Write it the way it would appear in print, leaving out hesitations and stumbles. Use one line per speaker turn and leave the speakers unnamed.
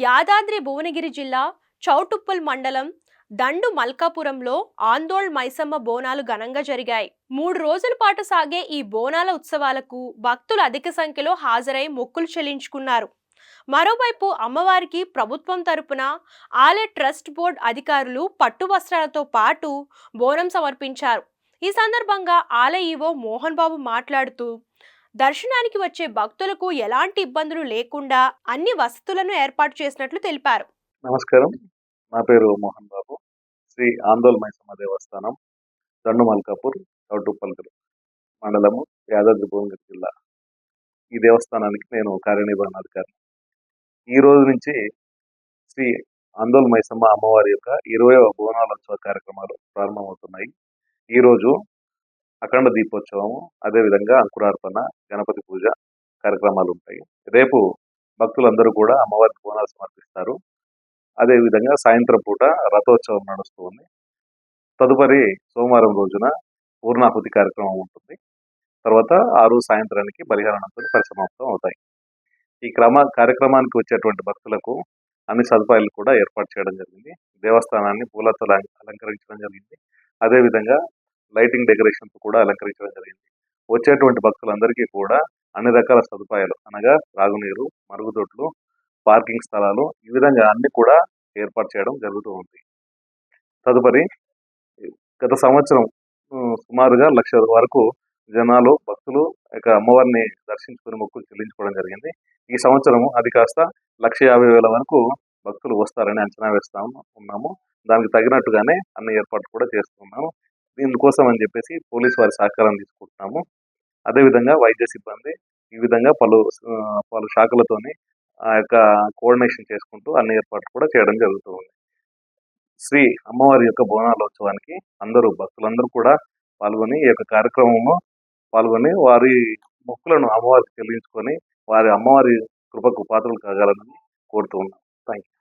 యాదాద్రి భువనగిరి జిల్లా చౌటుప్పల్ మండలం దండు మల్కాపురంలో ఆందోళ్ మైసమ్మ బోనాలు ఘనంగా జరిగాయి. 3 రోజుల పాటు సాగే ఈ బోనాల ఉత్సవాలకు భక్తులు అధిక సంఖ్యలో హాజరై మొక్కులు చెల్లించుకున్నారు. మరోవైపు అమ్మవారికి ప్రభుత్వం తరపున ఆలయ ట్రస్ట్ బోర్డు అధికారులు పట్టు వస్త్రాలతో పాటు బోనం సమర్పించారు. ఈ సందర్భంగా ఆలయ ఈవో మోహన్ బాబు మాట్లాడుతూ, దర్శనానికి వచ్చే భక్తులకు ఎలాంటి ఇబ్బందులు లేకుండా అన్ని వసతులను ఏర్పాటు చేసినట్లు తెలిపారు.
నమస్కారం, నా పేరు మోహన్ బాబు. శ్రీ ఆందోళ్ మైసమ్మ దేవస్థానం, దండు మల్కాపూర్, చౌటుప్పల్ మండలము, యాదాద్రి భువనగిరి జిల్లా. ఈ దేవస్థానానికి నేను కార్యనిర్వహణాధికారి. ఈ రోజు నుంచి శ్రీ ఆందోళ్ మైసమ్మ అమ్మవారి యొక్క 20వ బోనాలోత్సవ కార్యక్రమాలు ప్రారంభమవుతున్నాయి. ఈరోజు అఖండ దీపోత్సవము, అదేవిధంగా అంకురార్పణ, గణపతి పూజ కార్యక్రమాలు ఉంటాయి. రేపు భక్తులందరూ కూడా అమ్మవారికి బోనాలు సమర్పిస్తారు. అదేవిధంగా సాయంత్రం పూట రథోత్సవం నడుస్తుంది. తదుపరి సోమవారం రోజున పూర్ణాహుతి కార్యక్రమం ఉంటుంది. తర్వాత ఆ రోజు సాయంత్రానికి బలిహారణంతో పరిసమాప్తం అవుతాయి. ఈ కార్యక్రమానికి వచ్చేటువంటి భక్తులకు అన్ని సదుపాయాలు కూడా ఏర్పాటు చేయడం జరిగింది. దేవస్థానాన్ని పూలతో అలంకరించడం జరిగింది. అదేవిధంగా లైటింగ్ డెకరేషన్తో కూడా అలంకరించడం జరిగింది. వచ్చేటువంటి భక్తులందరికీ కూడా అన్ని రకాల సదుపాయాలు అనగా త్రాగునీరు, మరుగుదొడ్లు, పార్కింగ్ స్థలాలు, ఈ విధంగా అన్ని కూడా ఏర్పాటు చేయడం జరుగుతూ ఉంది. తదుపరి గత సంవత్సరం సుమారుగా 1,00,000 వరకు జనాలు, భక్తులు అమ్మవారిని దర్శించుకుని మొక్కులు చెల్లించుకోవడం జరిగింది. ఈ సంవత్సరం అది కాస్త 1,50,000 వరకు భక్తులు వస్తారని అంచనా వేస్తా ఉన్నాము. దానికి తగినట్టుగానే అన్ని ఏర్పాట్లు కూడా చేస్తున్నాము. దీనికోసం అని చెప్పేసి పోలీసు వారి సహకారం తీసుకుంటున్నాము. అదేవిధంగా వైద్య సిబ్బంది, ఈ విధంగా పలు శాఖలతోని ఆ యొక్క కోఆర్డినేషన్ చేసుకుంటూ అన్ని ఏర్పాట్లు కూడా చేయడం జరుగుతూ ఉంది. శ్రీ అమ్మవారి యొక్క బోనాలోత్సవానికి భక్తులందరూ కూడా పాల్గొని ఈ యొక్క కార్యక్రమంలో పాల్గొని వారి మొక్కులను అమ్మవారికి చెల్లించుకొని వారి అమ్మవారి కృపకు పాత్రలు కాగలరని కోరుతూ ఉన్నాం. Thank you.